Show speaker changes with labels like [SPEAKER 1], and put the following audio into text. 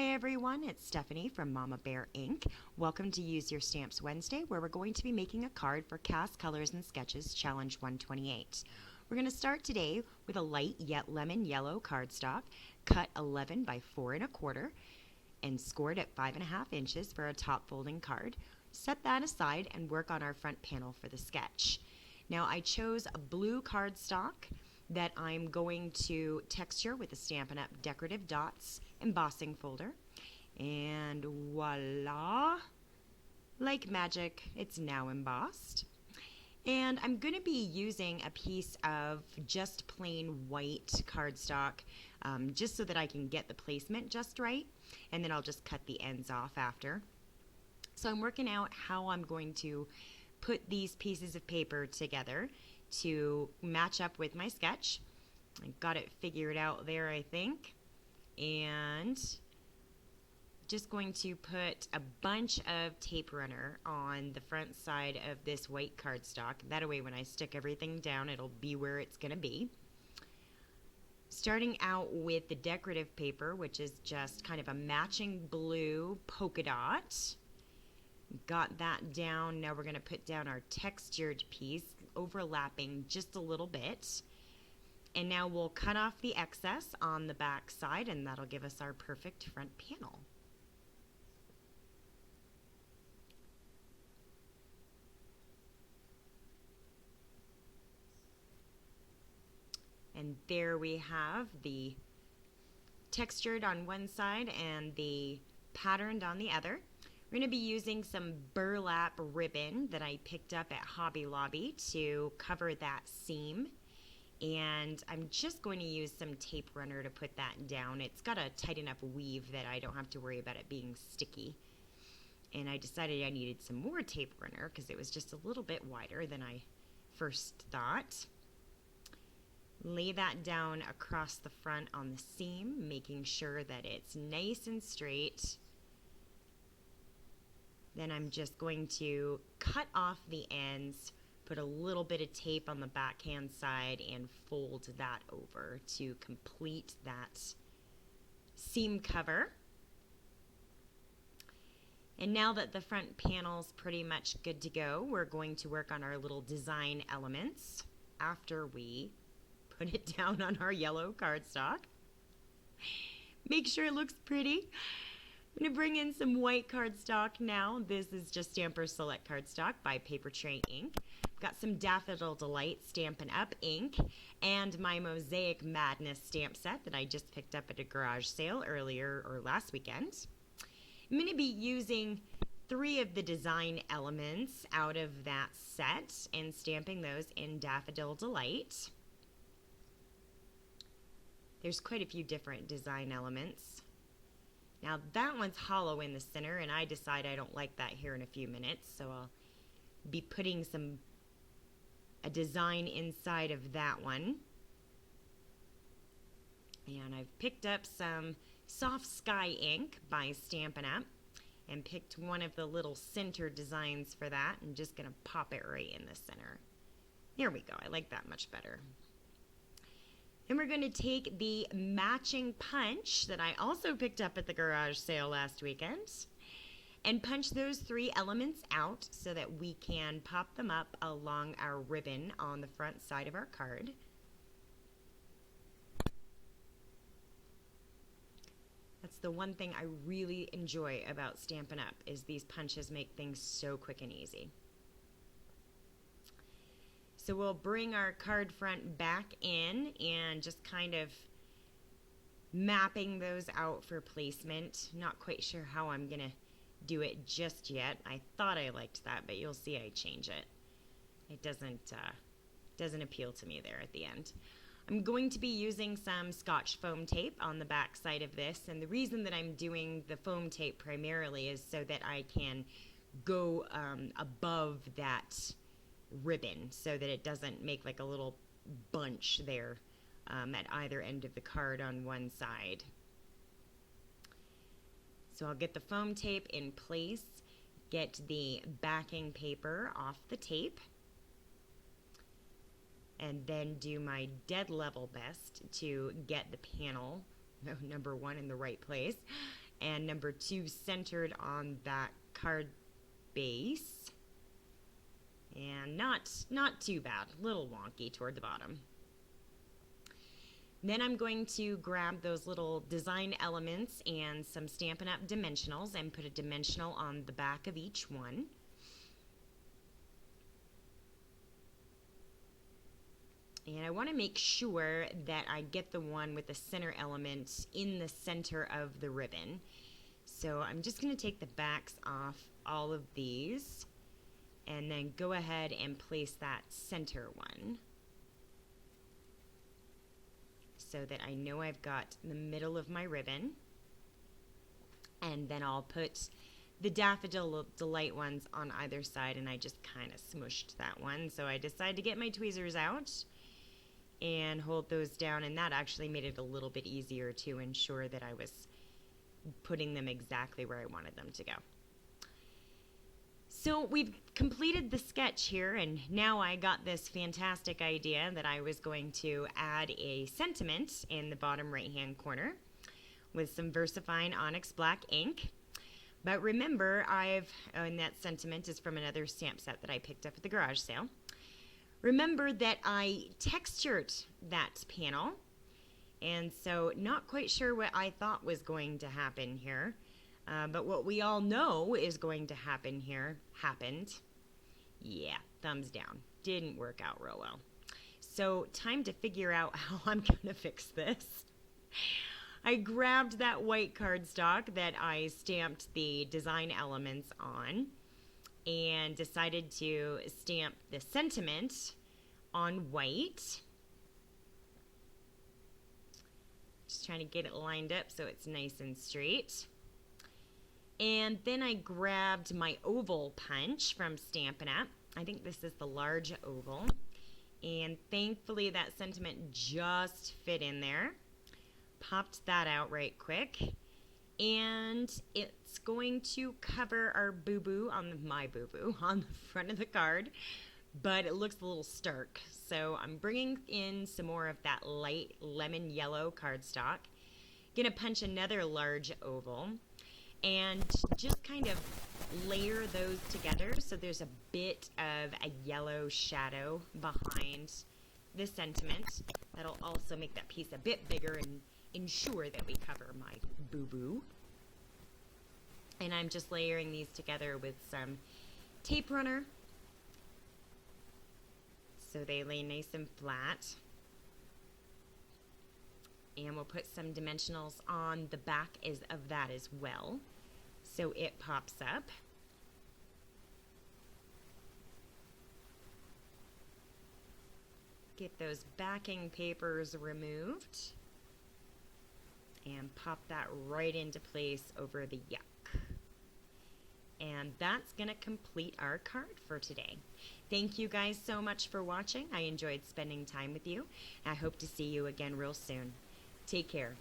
[SPEAKER 1] Hi everyone, it's Stephanie from Mama Bear Ink. Welcome to Use Your Stamps Wednesday, where we're going to be making a card for CAS Colours and Sketches Challenge 128. We're going to start today with a light yet lemon yellow cardstock, cut 11 by 4 1/4 and scored at 5.5 inches for a top folding card. Set that aside and work on our front panel for the sketch. Now I chose a blue cardstock that I'm going to texture with the Stampin' Up! Decorative Dots embossing folder. And voila! Like magic, it's now embossed. And I'm going to be using a piece of just plain white cardstock just so that I can get the placement just right. And then I'll just cut the ends off after. So I'm working out how I'm going to put these pieces of paper together to match up with my sketch. I got it figured out there, I think. And just going to put a bunch of tape runner on the front side of this white cardstock. That way when I stick everything down, it'll be where it's going to be. Starting out with the decorative paper, which is just kind of a matching blue polka dot. Got that down. Now we're going to put down our textured piece, overlapping just a little bit. And now we'll cut off the excess on the back side, and that'll give us our perfect front panel. And there we have the textured on one side and the patterned on the other. We're going to be using some burlap ribbon that I picked up at Hobby Lobby to cover that seam. And I'm just going to use some tape runner to put that down. It's got a tight enough weave that I don't have to worry about it being sticky. And I decided I needed some more tape runner because it was just a little bit wider than I first thought. Lay that down across the front on the seam, making sure that it's nice and straight. Then I'm just going to cut off the ends, put a little bit of tape on the backhand side, and fold that over to complete that seam cover. And now that the front panel's pretty much good to go, we're going to work on our little design elements after we put it down on our yellow cardstock. Make sure it looks pretty. I'm going to bring in some white cardstock now. This is just Stampers Select cardstock by Paper Tray Ink. I've got some Daffodil Delight Stampin' Up! Ink and my Mosaic Madness stamp set that I just picked up at a garage sale earlier or last weekend. I'm going to be using 3 of the design elements out of that set and stamping those in Daffodil Delight. There's quite a few different design elements. Now that one's hollow in the center, and I decide I don't like that here in a few minutes, so I'll be putting a design inside of that one. And I've picked up some Soft Sky ink by Stampin' Up! And picked one of the little center designs for that. I'm just going to pop it right in the center. There we go. I like that much better. Then we're going to take the matching punch that I also picked up at the garage sale last weekend and punch those 3 elements out so that we can pop them up along our ribbon on the front side of our card. That's the one thing I really enjoy about Stampin' Up! Is these punches make things so quick and easy. So we'll bring our card front back in and just kind of mapping those out for placement. Not quite sure how I'm going to do it just yet. I thought I liked that, but you'll see I change it. It doesn't appeal to me there at the end. I'm going to be using some Scotch foam tape on the back side of this, and the reason that I'm doing the foam tape primarily is so that I can go above that ribbon so that it doesn't make like a little bunch there at either end of the card on one side. So I'll get the foam tape in place, get the backing paper off the tape, and then do my dead level best to get the panel, number 1, in the right place, and number 2 centered on that card base. And not too bad, a little wonky toward the bottom. Then I'm going to grab those little design elements and some Stampin' Up! Dimensionals and put a dimensional on the back of each one. And I want to make sure that I get the one with the center element in the center of the ribbon. So I'm just going to take the backs off all of these and then go ahead and place that center one so that I know I've got the middle of my ribbon. And then I'll put the Daffodil Delight ones on either side, and I just kind of smushed that one. So I decided to get my tweezers out and hold those down, and that actually made it a little bit easier to ensure that I was putting them exactly where I wanted them to go. So we've completed the sketch here, and now I got this fantastic idea that I was going to add a sentiment in the bottom right hand corner with some VersaFine Onyx Black ink. But remember, and that sentiment is from another stamp set that I picked up at the garage sale. Remember that I textured that panel, and so not quite sure what I thought was going to happen here, but what we all know is going to happen here happened. Yeah, thumbs down. Didn't work out real well. So time to figure out how I'm going to fix this. I grabbed that white cardstock that I stamped the design elements on and decided to stamp the sentiment on white. Just trying to get it lined up so it's nice and straight. And then I grabbed my oval punch from Stampin' Up! I think this is the large oval. And thankfully that sentiment just fit in there. Popped that out right quick. And it's going to cover our boo-boo, my boo-boo, on the front of the card, but it looks a little stark. So I'm bringing in some more of that light lemon yellow cardstock. Gonna punch another large oval and just kind of layer those together so there's a bit of a yellow shadow behind the sentiment. That'll also make that piece a bit bigger and ensure that we cover my boo-boo. And I'm just layering these together with some tape runner so they lay nice and flat. And we'll put some dimensionals on the back of that as well so it pops up. Get those backing papers removed and pop that right into place over the yuck. And that's going to complete our card for today. Thank you guys so much for watching. I enjoyed spending time with you. I hope to see you again real soon. Take care.